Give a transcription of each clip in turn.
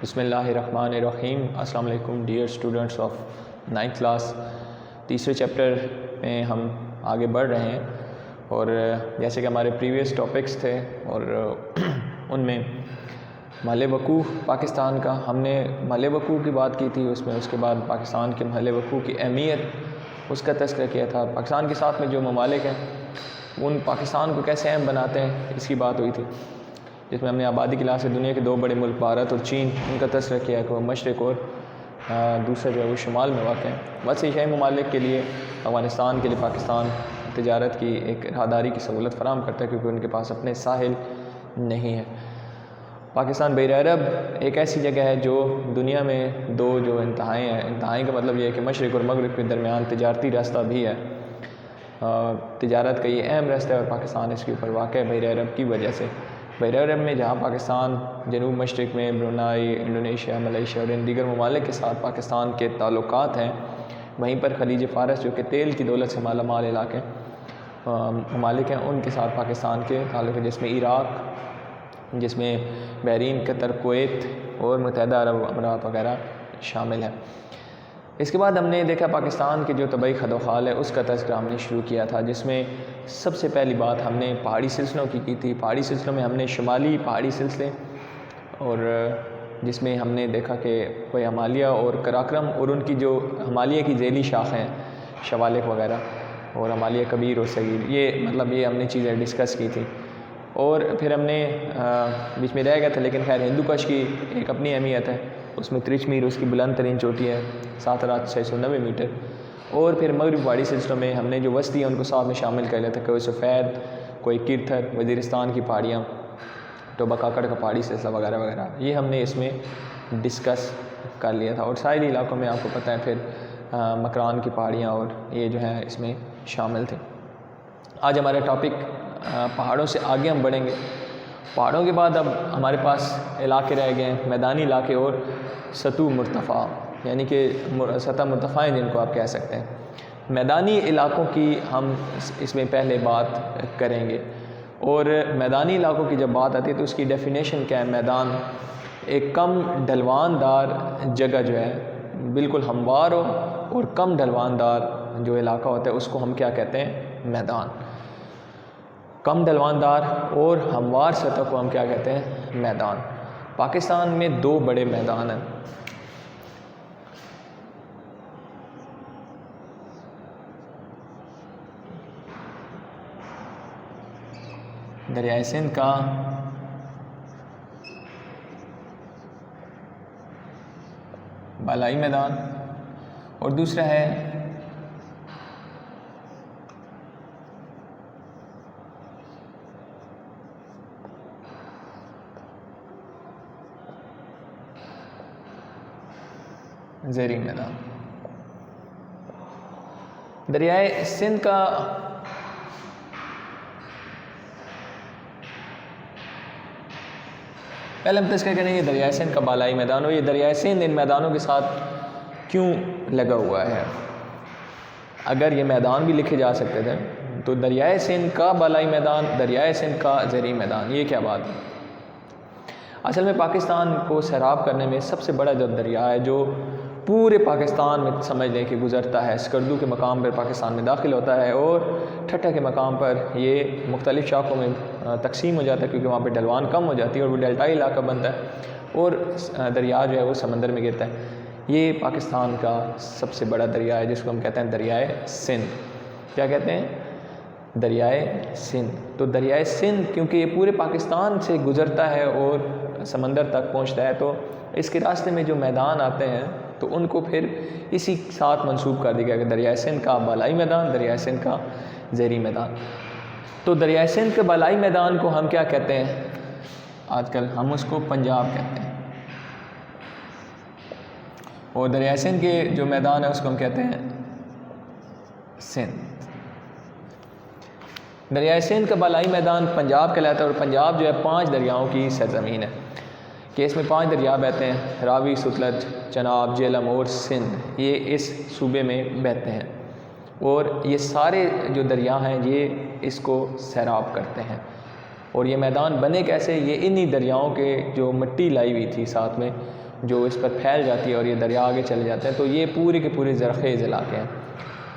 بسم اللہ الرحمن الرحیم۔ السلام علیکم dear students of 9th class. تیسرے چیپٹر میں ہم آگے بڑھ رہے ہیں اور جیسے کہ ہمارے پریویس ٹاپکس تھے اور ان میں محل وقوع پاکستان کا ہم نے محل وقوع کی بات کی تھی، اس کے بعد پاکستان کے محل وقوع کی اہمیت اس کا تذکرہ کیا تھا۔ پاکستان کے ساتھ میں جو ممالک ہیں ان پاکستان کو کیسے اہم بناتے ہیں اس کی بات ہوئی تھی، جس میں ہم نے آبادی کے لحاظ سے دنیا کے دو بڑے ملک بھارت اور چین ان کا تذکرہ کیا کہ وہ مشرق اور دوسرا جو ہے وہ شمال میں واقع ہے۔ وسط ایشیائی ممالک کے لیے افغانستان کے لیے پاکستان تجارت کی ایک راہداری کی سہولت فراہم کرتا ہے کیونکہ ان کے پاس اپنے ساحل نہیں ہے۔ پاکستان بحیر عرب ایک ایسی جگہ ہے جو دنیا میں دو جو انتہائیں ہیں، انتہائی کا مطلب یہ ہے کہ مشرق اور مغرب کے درمیان تجارتی راستہ بھی ہے، تجارت کا یہ اہم راستہ ہے اور پاکستان اس کے اوپر واقع ہے بحیر عرب کی وجہ سے۔ بحیر عرب میں جہاں پاکستان جنوب مشرق میں برونائی، انڈونیشیا، ملیشیا اور ان دیگر ممالک کے ساتھ پاکستان کے تعلقات ہیں، وہیں پر خلیج فارس جو کہ تیل کی دولت سے مالا مال علاقے ممالک ہیں ان کے ساتھ پاکستان کے تعلق ہیں، جس میں عراق، جس میں بحرین، قطر، کویت اور متحدہ عرب امارات وغیرہ شامل ہیں۔ اس کے بعد ہم نے دیکھا پاکستان کے جو طبعی خد و خال ہے اس کا تذکرہ ہم نے شروع کیا تھا، جس میں سب سے پہلی بات ہم نے پہاڑی سلسلوں کی تھی۔ پہاڑی سلسلوں میں ہم نے شمالی پہاڑی سلسلے اور جس میں ہم نے دیکھا کہ کوئی ہمالیہ اور کراکرم اور ان کی جو ہمالیہ کی ذیلی شاخیں ہیں، شوالق وغیرہ اور ہمالیہ کبیر اور صغیر، یہ ہم نے چیزیں ڈسکس کی تھی۔ اور پھر ہم نے بیچ میں رہ گیا تھا لیکن خیر ہندو کش کی ایک اپنی اہمیت ہے، اس میں ترچ میر اس کی بلند ترین چوٹی ہے 7690 میٹر۔ اور پھر مغرب پہاڑی سلسلوں میں ہم نے جو وسطی ہیں ان کو ساتھ میں شامل کر لیا تھا، کوئی سفید، کوئی کرتھر، وزیرستان کی پہاڑیاں، ٹوبہ کاکڑ کا پہاڑی سلسلہ وغیرہ وغیرہ، یہ ہم نے اس میں ڈسکس کر لیا تھا۔ اور ساحلی علاقوں میں آپ کو پتہ ہے پھر مکران کی پہاڑیاں اور یہ جو ہیں اس میں شامل تھے۔ آج ہمارا ٹاپک پہاڑوں سے آگے ہم بڑھیں گے۔ پہاڑوں کے بعد اب ہمارے پاس علاقے رہ گئے ہیں، میدانی علاقے اور سطح مرتفع، یعنی کہ سطح مرتفع ہیں جن کو آپ کہہ سکتے ہیں۔ میدانی علاقوں کی ہم اس میں پہلے بات کریں گے، اور میدانی علاقوں کی جب بات آتی ہے تو اس کی ڈیفینیشن کیا ہے؟ میدان ایک کم ڈھلوان دار جگہ جو ہے، بالکل ہموار ہو اور کم ڈھلوان دار جو علاقہ ہوتا ہے اس کو ہم کیا کہتے ہیں؟ میدان۔ کم ڈھلوان دار اور ہموار سطح کو ہم کیا کہتے ہیں؟ میدان۔ پاکستان میں دو بڑے میدان ہیں، دریائے سندھ کا بالائی میدان اور دوسرا ہے زیریں میدان۔ دریائے سندھ کا پہلے ہم تذکرہ کریں گے دریائے سندھ کا بالائی میدان، اور یہ دریائے سندھ ان میدانوں کے ساتھ کیوں لگا ہوا ہے؟ اگر یہ میدان بھی لکھے جا سکتے تھے تو دریائے سندھ کا بالائی میدان، دریائے سندھ کا زیریں میدان، یہ کیا بات ہے؟ اصل میں پاکستان کو سیراب کرنے میں سب سے بڑا جو دریا ہے جو پورے پاکستان میں سمجھ لیں کہ گزرتا ہے، اسکردو کے مقام پر پاکستان میں داخل ہوتا ہے اور ٹھٹھہ کے مقام پر یہ مختلف شاخوں میں تقسیم ہو جاتا ہے کیونکہ وہاں پہ ڈھلوان کم ہو جاتی ہے اور وہ ڈیلٹائی علاقہ بنتا ہے اور دریا جو ہے وہ سمندر میں گرتا ہے۔ یہ پاکستان کا سب سے بڑا دریا ہے جس کو ہم کہتے ہیں دریائے سندھ۔ کیا کہتے ہیں؟ دریائے سندھ۔ تو دریائے سندھ کیونکہ یہ پورے پاکستان سے گزرتا ہے اور سمندر تک پہنچتا ہے تو اس کے راستے میں جو میدان آتے ہیں تو ان کو پھر اسی ساتھ منسوب کر دیا گیا کہ دریائے سندھ کا بالائی میدان، دریائے سندھ کا زیریں میدان۔ تو دریائے سندھ کے بالائی میدان کو ہم کیا کہتے ہیں؟ آج کل ہم اس کو پنجاب کہتے ہیں، اور دریائے سندھ کے جو میدان ہے اس کو ہم کہتے ہیں سندھ۔ دریائے سندھ کا بالائی میدان پنجاب کہلاتا ہے، اور پنجاب جو ہے 5 دریاؤں کی سرزمین ہے کہ اس میں 5 دریا بہتے ہیں، راوی، ستلج، چناب، جہلم اور سندھ، یہ اس صوبے میں بہتے ہیں، اور یہ سارے جو دریا ہیں یہ اس کو سیراب کرتے ہیں۔ اور یہ میدان بنے کیسے؟ یہ انہی دریاؤں کے جو مٹی لائی ہوئی تھی ساتھ میں جو اس پر پھیل جاتی ہے اور یہ دریا آگے چلے جاتے ہیں، تو یہ پورے کے پورے زرخیز علاقے ہیں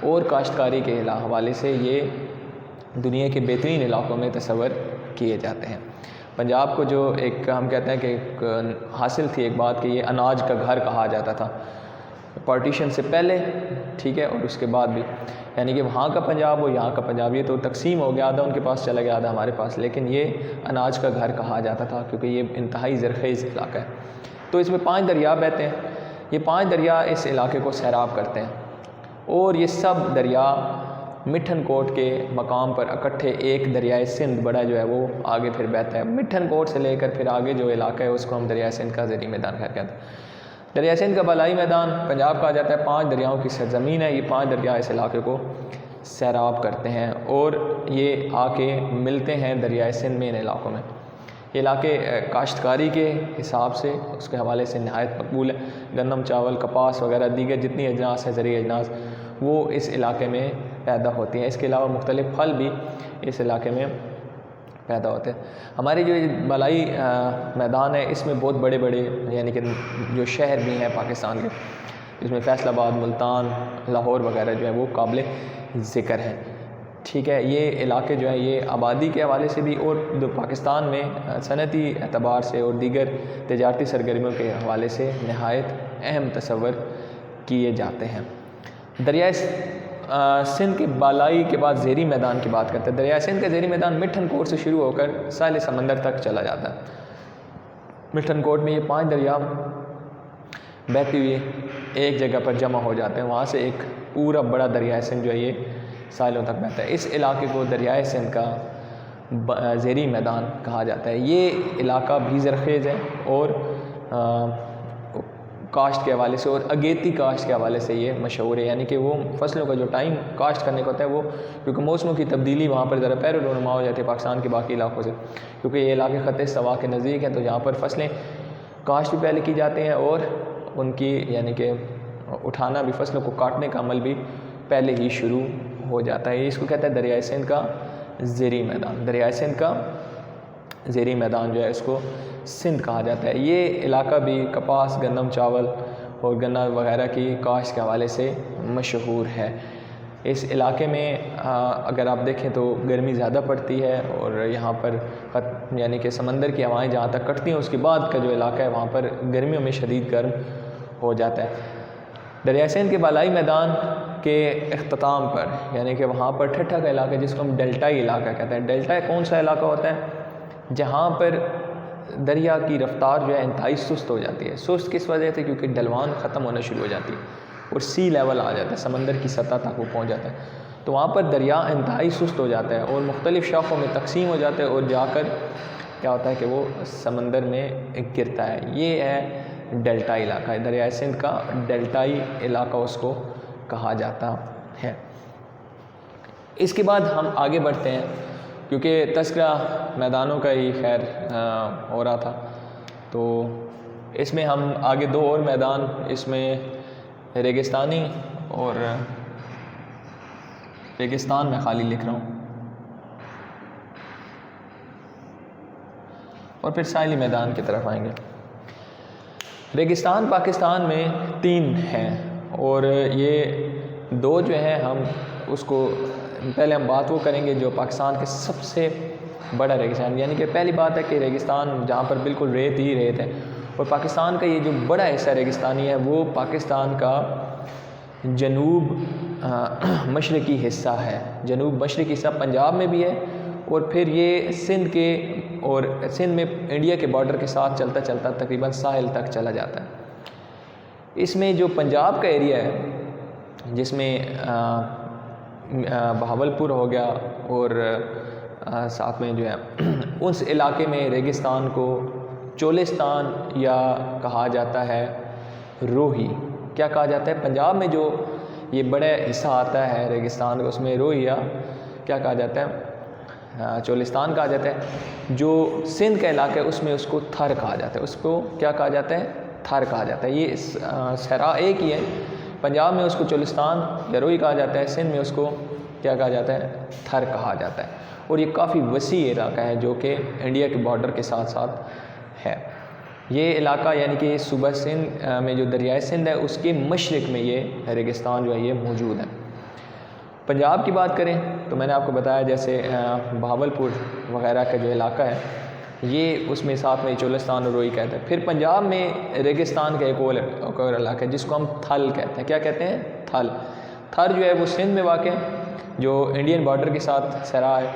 اور کاشتکاری کے حوالے سے یہ دنیا کے بہترین علاقوں میں تصور کیے جاتے ہیں۔ پنجاب کو جو ایک ہم کہتے ہیں کہ ایک حاصل تھی ایک بات کہ یہ اناج کا گھر کہا جاتا تھا پارٹیشن سے پہلے، ٹھیک ہے، اور اس کے بعد بھی، یعنی کہ وہاں کا پنجاب ہو یہاں کا پنجاب، یہ تو تقسیم ہو گیا، آدھا ان کے پاس چلا گیا آدھا ہمارے پاس، لیکن یہ اناج کا گھر کہا جاتا تھا کیونکہ یہ انتہائی زرخیز علاقہ ہے۔ تو اس میں 5 دریا بہتے ہیں، یہ 5 دریا اس علاقے کو سیراب کرتے ہیں اور یہ سب دریا مٹھن کوٹ کے مقام پر اکٹھے ایک دریائے سندھ بڑا جو ہے وہ آگے پھر بہتا ہے۔ مٹھن کوٹ سے لے کر پھر آگے جو علاقہ ہے اس کو ہم دریائے سندھ کا زیریں میدان کہتے ہیں۔ دریائے سندھ کا بالائی میدان پنجاب کہا جاتا ہے، 5 دریاؤں کی سرزمین ہے، یہ 5 دریا اس علاقے کو سیراب کرتے ہیں اور یہ آ کے ملتے ہیں دریائے سندھ میں ان علاقوں میں۔ یہ علاقے کاشتکاری کے حساب سے اس کے حوالے سے نہایت مقبول ہے، گندم، چاول، کپاس وغیرہ دیگر جتنی اجناس ہیں زرعی اجناس وہ اس علاقے میں پیدا ہوتی ہیں۔ اس کے علاوہ مختلف پھل بھی اس علاقے میں پیدا ہوتے ہیں۔ ہمارے جو بالائی میدان ہے اس میں بہت بڑے بڑے یعنی کہ جو شہر بھی ہیں پاکستان کے، جس میں فیصل آباد، ملتان، لاہور وغیرہ جو ہے وہ قابل ذکر ہیں، ٹھیک ہے۔ یہ علاقے جو ہیں یہ آبادی کے حوالے سے بھی اور جو پاکستان میں صنعتی اعتبار سے اور دیگر تجارتی سرگرمیوں کے حوالے سے نہایت اہم تصور کیے جاتے ہیں۔ دریائے سندھ کے بالائی کے بعد زیریں میدان کی بات کرتے ہیں۔ دریائے سندھ کا زیریں میدان مٹھن کوٹ سے شروع ہو کر ساحل سمندر تک چلا جاتا ہے۔ مٹھن کوٹ میں یہ 5 دریا بہتی ہوئی ایک جگہ پر جمع ہو جاتے ہیں، وہاں سے ایک پورا بڑا دریائے سندھ جو ہے یہ ساحلوں تک بہتا ہے۔ اس علاقے کو دریائے سندھ کا زیریں میدان کہا جاتا ہے۔ یہ علاقہ بھی زرخیز ہے اور کاشت کے حوالے سے اور اگیتی کاشت کے حوالے سے یہ مشہور ہے، یعنی کہ وہ فصلوں کا جو ٹائم کاشت کرنے کا ہوتا ہے وہ کیونکہ موسموں کی تبدیلی وہاں پر ذرا پیر و رونما ہو جاتی ہے پاکستان کے باقی علاقوں سے، کیونکہ یہ علاقے خط استوا کے نزدیک ہیں، تو یہاں پر فصلیں کاشت بھی پہلے کی جاتی ہیں اور ان کی یعنی کہ اٹھانا بھی، فصلوں کو کاٹنے کا عمل بھی پہلے ہی شروع ہو جاتا ہے۔ اس کو کہتے ہیں دریائے سندھ کا زیریں میدان۔ دریائے سندھ کا زیریں میدان جو ہے اس کو سندھ کہا جاتا ہے۔ یہ علاقہ بھی کپاس، گندم، چاول اور گنا وغیرہ کی کاشت کے حوالے سے مشہور ہے۔ اس علاقے میں اگر آپ دیکھیں تو گرمی زیادہ پڑتی ہے اور یہاں پر یعنی کہ سمندر کی ہوائیں جہاں تک کٹتی ہیں اس کے بعد کا جو علاقہ ہے وہاں پر گرمیوں میں شدید گرم ہو جاتا ہے۔ دریائے سندھ کے بالائی میدان کے اختتام پر یعنی کہ وہاں پر ٹھٹھا کا علاقہ جس کو ہم ڈیلٹائی علاقہ کہتے ہیں۔ ڈیلٹا کون سا علاقہ ہوتا ہے؟ جہاں پر دریا کی رفتار جو ہے انتہائی سست ہو جاتی ہے۔ سست کس وجہ سے؟ کیونکہ ڈھلوان ختم ہونا شروع ہو جاتی ہے اور سی لیول آ جاتا ہے، سمندر کی سطح تک وہ پہنچ جاتا ہے، تو وہاں پر دریا انتہائی سست ہو جاتا ہے اور مختلف شاخوں میں تقسیم ہو جاتا ہے اور جا کر کیا ہوتا ہے کہ وہ سمندر میں گرتا ہے۔ یہ ہے ڈیلٹائی علاقہ، دریائے سندھ کا ڈیلٹائی علاقہ اس کو کہا جاتا ہے۔ اس کے بعد ہم آگے بڑھتے ہیں کیونکہ تذکرہ میدانوں کا ہی خیر ہو رہا تھا، تو اس میں ہم آگے 2 اور میدان اس میں ریگستانی اور ریگستان میں خالی لکھ رہا ہوں اور پھر ساحلی میدان کی طرف آئیں گے۔ ریگستان پاکستان میں 3 ہیں اور یہ 2 جو ہیں ہم اس کو پہلے ہم بات وہ کریں گے جو پاکستان کے سب سے بڑا ریگستان، یعنی کہ پہلی بات ہے کہ ریگستان جہاں پر بالکل ریت ہی ریت ہے، اور پاکستان کا یہ جو بڑا حصہ ریگستانی ہے وہ پاکستان کا جنوب مشرقی حصہ ہے۔ جنوب مشرقی حصہ پنجاب میں بھی ہے اور پھر یہ سندھ کے اور سندھ میں انڈیا کے بارڈر کے ساتھ چلتا چلتا تقریباً ساحل تک چلا جاتا ہے۔ اس میں جو پنجاب کا ایریا ہے جس میں بہاولپور ہو گیا اور ساتھ میں جو ہے اس علاقے میں ریگستان کو چولستان یا کہا جاتا ہے روہی۔ کیا کہا جاتا ہے؟ پنجاب میں جو یہ بڑا حصہ آتا ہے ریگستان کا اس میں روہی یا کیا کہا جاتا ہے؟ چولستان کہا جاتا ہے۔ جو سندھ کا علاقہ ہے اس میں اس کو تھر کہا جاتا ہے، اس کو کیا کہا جاتا ہے؟ تھر کہا جاتا ہے۔ یہ صحرا ایک ہی ہے، پنجاب میں اس کو چولستان یا روہی کہا جاتا ہے، سندھ میں اس کو کیا کہا جاتا ہے؟ تھر کہا جاتا ہے، اور یہ کافی وسیع علاقہ ہے جو کہ انڈیا کے بارڈر کے ساتھ ساتھ ہے۔ یہ علاقہ یعنی کہ صوبہ سندھ میں جو دریائے سندھ ہے اس کے مشرق میں یہ ریگستان جو ہے یہ موجود ہے۔ پنجاب کی بات کریں تو میں نے آپ کو بتایا جیسے بہاولپور وغیرہ کا جو علاقہ ہے یہ اس میں ساتھ میں چولستان اور روئی کہتے ہیں۔ پھر پنجاب میں ریگستان کا ایک اور علاقہ ہے جس کو ہم تھل کہتے ہیں۔ کیا کہتے ہیں؟ تھل۔ تھر جو ہے وہ سندھ میں واقع ہے جو انڈین بارڈر کے ساتھ سرا ہے۔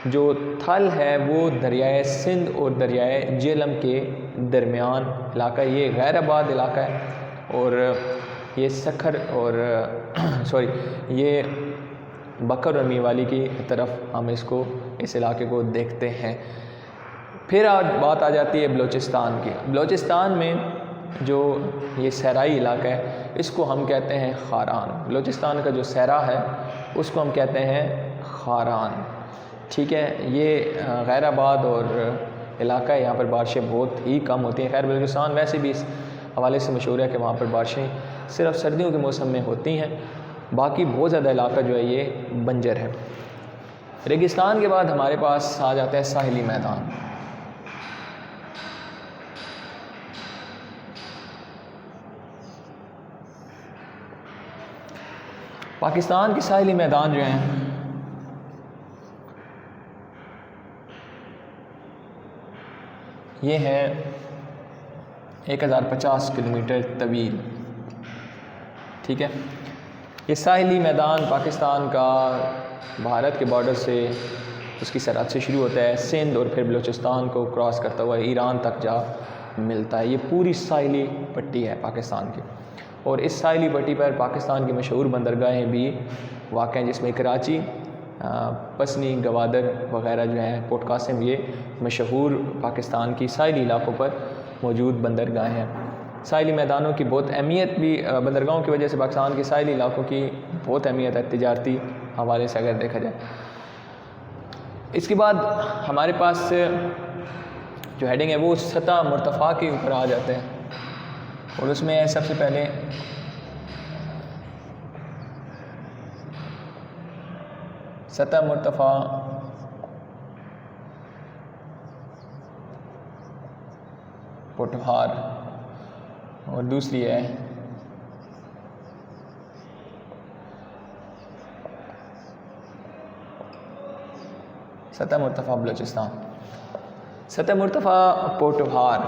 جو تھل ہے وہ دریائے سندھ اور دریائے جہلم کے درمیان علاقہ، یہ غیر آباد علاقہ ہے اور یہ سکھر اور یہ بکر اور میوالی کی طرف ہم اس علاقے کو دیکھتے ہیں۔ پھر بات آ جاتی ہے بلوچستان کی۔ بلوچستان میں جو یہ صحرائی علاقہ ہے اس کو ہم کہتے ہیں خاران۔ بلوچستان کا جو صحرا ہے اس کو ہم کہتے ہیں خاران، ٹھیک ہے۔ یہ غیر آباد اور علاقہ ہے، یہاں پر بارشیں بہت ہی کم ہوتی ہیں۔ خیر بلوچستان ویسے بھی اس حوالے سے مشہور ہے کہ وہاں پر بارشیں صرف سردیوں کے موسم میں ہوتی ہیں، باقی بہت زیادہ علاقہ جو ہے یہ بنجر ہے۔ ریگستان کے بعد ہمارے پاس آ جاتا ہے ساحلی میدان۔ پاکستان کے ساحلی میدان جو ہیں یہ ہیں 1050 کلومیٹر طویل، ٹھیک ہے۔ یہ ساحلی میدان پاکستان کا بھارت کے بارڈر سے اس کی سرحد سے شروع ہوتا ہے، سندھ اور پھر بلوچستان کو کراس کرتا ہوا ایران تک جا ملتا ہے۔ یہ پوری ساحلی پٹی ہے پاکستان کی، اور اس ساحلی پٹی پر پاکستان کی مشہور بندرگاہیں بھی واقع ہیں جس میں کراچی، پسنی، گوادر وغیرہ جو ہیں، پورٹ قاسم، یہ مشہور پاکستان کی ساحلی علاقوں پر موجود بندرگاہیں ہیں۔ ساحلی میدانوں کی بہت اہمیت بھی، بندرگاہوں کی وجہ سے پاکستان کے ساحلی علاقوں کی بہت اہمیت ہے تجارتی حوالے سے اگر دیکھا جائے۔ اس کے بعد ہمارے پاس جو ہیڈنگ ہے وہ سطح مرتفع کے اوپر آ جاتے ہیں، اور اس میں سب سے پہلے سطح مرتفع پوٹھوہار اور دوسری ہے سطح مرتفع بلوچستان۔ سطح مرتفع پوٹھوہار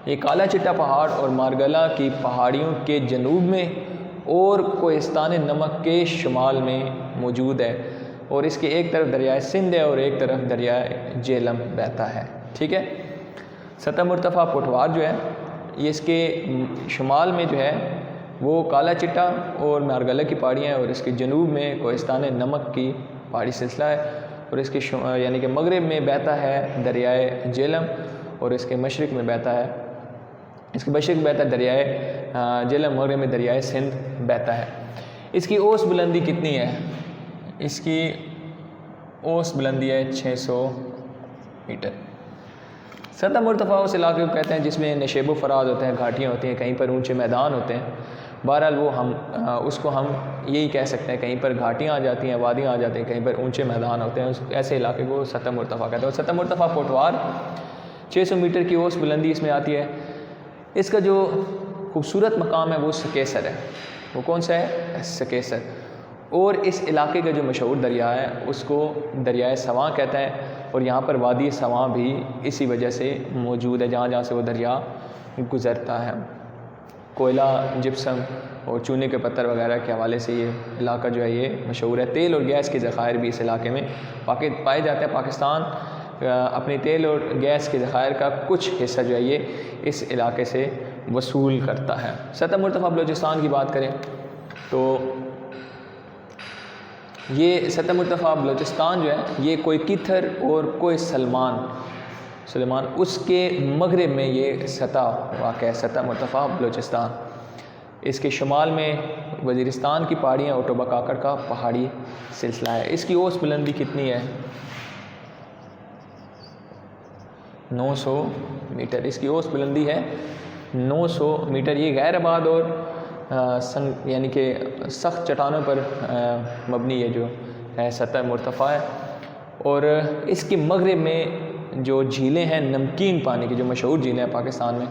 یہ کالا چٹا پہاڑ اور مارگلا کی پہاڑیوں کے جنوب میں اور کوہستان نمک کے شمال میں موجود ہے، اور اس کے ایک طرف دریائے سندھ ہے اور ایک طرف دریائے جہلم بہتا ہے، ٹھیک ہے۔ سطح مرتفع پوٹھوہار جو ہے یہ اس کے شمال میں جو ہے وہ کالا چٹا اور مارگلا کی پہاڑیاں ہیں، اور اس کے جنوب میں کوہستان نمک کی پہاڑی سلسلہ ہے، اور اس کے یعنی کہ مغرب میں بہتا ہے دریائے جہلم، اور اس کے مشرق میں بہتا ہے دریائے جہلم، مغرب میں دریائے سندھ بہتا ہے۔ اس کی اوس بلندی کتنی ہے؟ اس کی اوس بلندی ہے 600 میٹر۔ سطح مرتفع اس علاقے کو کہتے ہیں جس میں نشیب و فراز ہوتے ہیں، گھاٹیاں ہوتی ہیں، کہیں پر اونچے میدان ہوتے ہیں۔ بہرحال وہ اس کو ہم یہی کہہ سکتے ہیں، کہیں پر گھاٹیاں آ جاتی ہیں، وادیاں آ جاتی ہیں، کہیں پر اونچے میدان ہوتے ہیں، ایسے علاقے کو سطح مرتفع کہتے ہیں۔ اور سطح مرتفع پوٹھوہار 600 میٹر کی اوس بلندی اس میں آتی ہے۔ اس کا جو خوبصورت مقام ہے وہ سکیسر ہے۔ وہ کون سا ہے؟ سکیسر۔ اور اس علاقے کا جو مشہور دریا ہے اس کو دریائے سواں کہتا ہے، اور یہاں پر وادی سواں بھی اسی وجہ سے موجود ہے جہاں جہاں سے وہ دریا گزرتا ہے۔ کوئلہ، جپسم اور چونے کے پتھر وغیرہ کے حوالے سے یہ علاقہ جو ہے یہ مشہور ہے۔ تیل اور گیس کے ذخائر بھی اس علاقے میں پائے جاتے ہیں۔ پاکستان اپنی تیل اور گیس کے ذخائر کا کچھ حصہ جو ہے یہ اس علاقے سے وصول کرتا ہے۔ سطح مرتفع بلوچستان کی بات کریں تو یہ سطح مرتفع بلوچستان جو ہے یہ کوئی کتھر اور کوئی سلیمان اس کے مغرب میں یہ سطح واقع ہے، سطح مرتفع بلوچستان۔ اس کے شمال میں وزیرستان کی پہاڑیاں اور ٹوبہ کاکڑ کا پہاڑی سلسلہ ہے۔ اس کی اوس بلندی کتنی ہے؟ 900 میٹر۔ اس کی اوس بلندی ہے 900 میٹر۔ یہ غیر آباد اور یعنی کہ سخت چٹانوں پر مبنی یہ جو ہے سطح مرتفع ہے، اور اس کے مغرب میں جو جھیلیں ہیں نمکین پانی کی جو مشہور جھیلیں ہیں پاکستان میں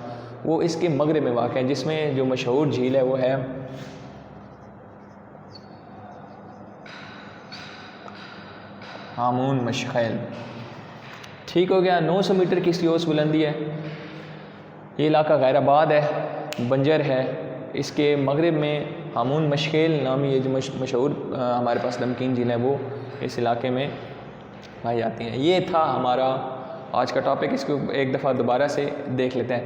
وہ اس کے مغرب میں واقع ہیں، جس میں جو مشہور جھیل ہے وہ ہے ہامون مشخیل۔ ٹھیک ہو گیا۔ 900 میٹر کی اس کی اوس بلندی ہے۔ یہ علاقہ غیر آباد ہے، بنجر ہے۔ اس کے مغرب میں ہامون مشخیل نامی یہ جو مشہور ہمارے پاس نمکین جھیل ہے وہ اس علاقے میں پائی جاتی ہیں۔ یہ تھا ہمارا آج کا ٹاپک، اس کو ایک دفعہ دوبارہ سے دیکھ لیتے ہیں۔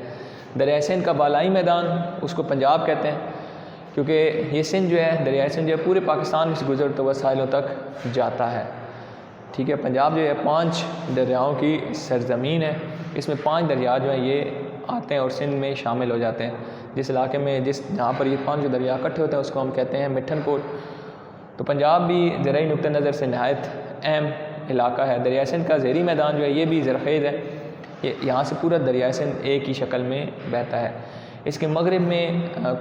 دریائے سندھ کا بالائی میدان اس کو پنجاب کہتے ہیں، کیونکہ یہ سندھ جو ہے، دریائے سندھ جو ہے پورے پاکستان میں سے گزرتا ہوا ساحلوں تک جاتا ہے۔ ٹھیک ہے، پنجاب جو ہے 5 دریاؤں کی سرزمین ہے۔ اس میں 5 دریا جو ہیں یہ آتے ہیں اور سندھ میں شامل ہو جاتے ہیں۔ جس علاقے میں جہاں پر یہ 5 دریا اکٹھے ہوتے ہیں اس کو ہم کہتے ہیں مٹھن کوٹ۔ تو پنجاب بھی زرعی نقطہ نظر سے نہایت اہم علاقہ ہے۔ دریائے سندھ کا زیریں میدان جو ہے یہ بھی زرخیز ہے، یہاں سے پورا دریائے سندھ ایک ہی شکل میں بہتا ہے۔ اس کے مغرب میں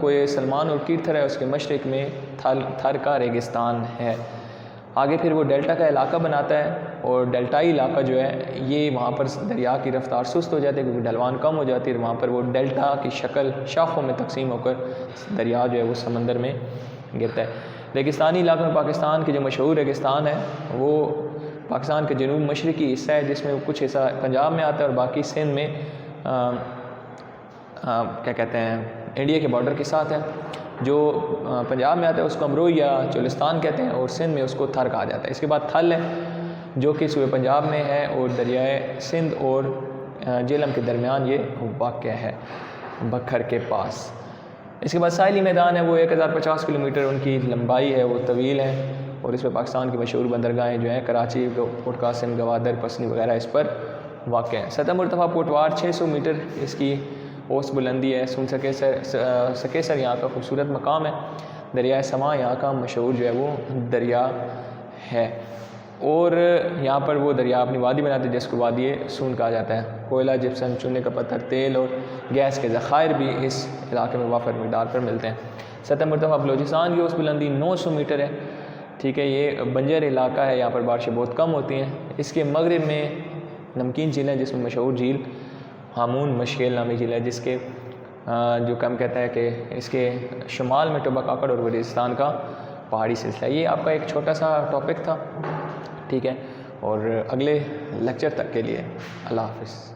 کوئی سلمان اور کیرتھر ہے، اس کے مشرق میں تھر کا ریگستان ہے۔ آگے پھر وہ ڈیلٹا کا علاقہ بناتا ہے، اور ڈیلٹائی علاقہ جو ہے یہ وہاں پر دریا کی رفتار سست ہو جاتی ہے کیونکہ ڈھلوان کم ہو جاتی ہے، اور وہاں پر وہ ڈیلٹا کی شکل شاخوں میں تقسیم ہو کر دریا جو ہے وہ سمندر میں گرتا ہے۔ ریگستانی علاقے میں پاکستان کے جو مشہور ریگستان ہے وہ پاکستان کے جنوب مشرقی حصہ ہے، جس میں کچھ حصہ پنجاب میں آتا ہے اور باقی سندھ میں کیا کہتے ہیں انڈیا کے بارڈر کے ساتھ ہے۔ جو پنجاب میں آتا ہے اس کو امروئی یا چولستان کہتے ہیں، اور سندھ میں اس کو تھر کہا جاتا ہے۔ اس کے بعد تھل ہے جو کہ صوبہ پنجاب میں ہے اور دریائے سندھ اور جہلم کے درمیان یہ واقع ہے، بکھر کے پاس۔ اس کے بعد ساحلی میدان ہے، وہ 1050 کلومیٹر ان کی لمبائی ہے، وہ طویل ہے، اور اس میں پاکستان کی مشہور بندرگاہیں جو ہیں کراچی، پورٹ قاسم، گوادر، پسنی وغیرہ اس پر واقع ہیں۔ سطح مرتفع پوٹوار 600 میٹر اس کی اوس بلندی ہے۔ سون سکیسر یہاں کا خوبصورت مقام ہے۔ دریائے سماں یہاں کا مشہور جو ہے وہ دریا ہے، اور یہاں پر وہ دریا اپنی وادی بناتے ہیں جس کو وادی سون کہا جاتا ہے۔ کوئلہ، جپسم، چونے کا پتھر، تیل اور گیس کے ذخائر بھی اس علاقے میں وافر مقدار پر ملتے ہیں۔ سطح مرتفع بلوچستان کی اوس بلندی 900 میٹر ہے۔ ٹھیک ہے، یہ بنجر علاقہ ہے، یہاں پر بارشیں بہت کم ہوتی ہیں۔ اس کے مغرب میں نمکین جھیل ہے، جس میں مشہور جھیل ہامون مشخیل نامی جھیل ہے، جس کے جو کم کہتا ہے کہ اس کے شمال میں ٹوبہ کاکڑ اور بلوچستان کا پہاڑی سلسلہ۔ یہ آپ کا ایک چھوٹا سا ٹاپک تھا، ٹھیک ہے، اور اگلے لیکچر تک کے لیے اللہ حافظ۔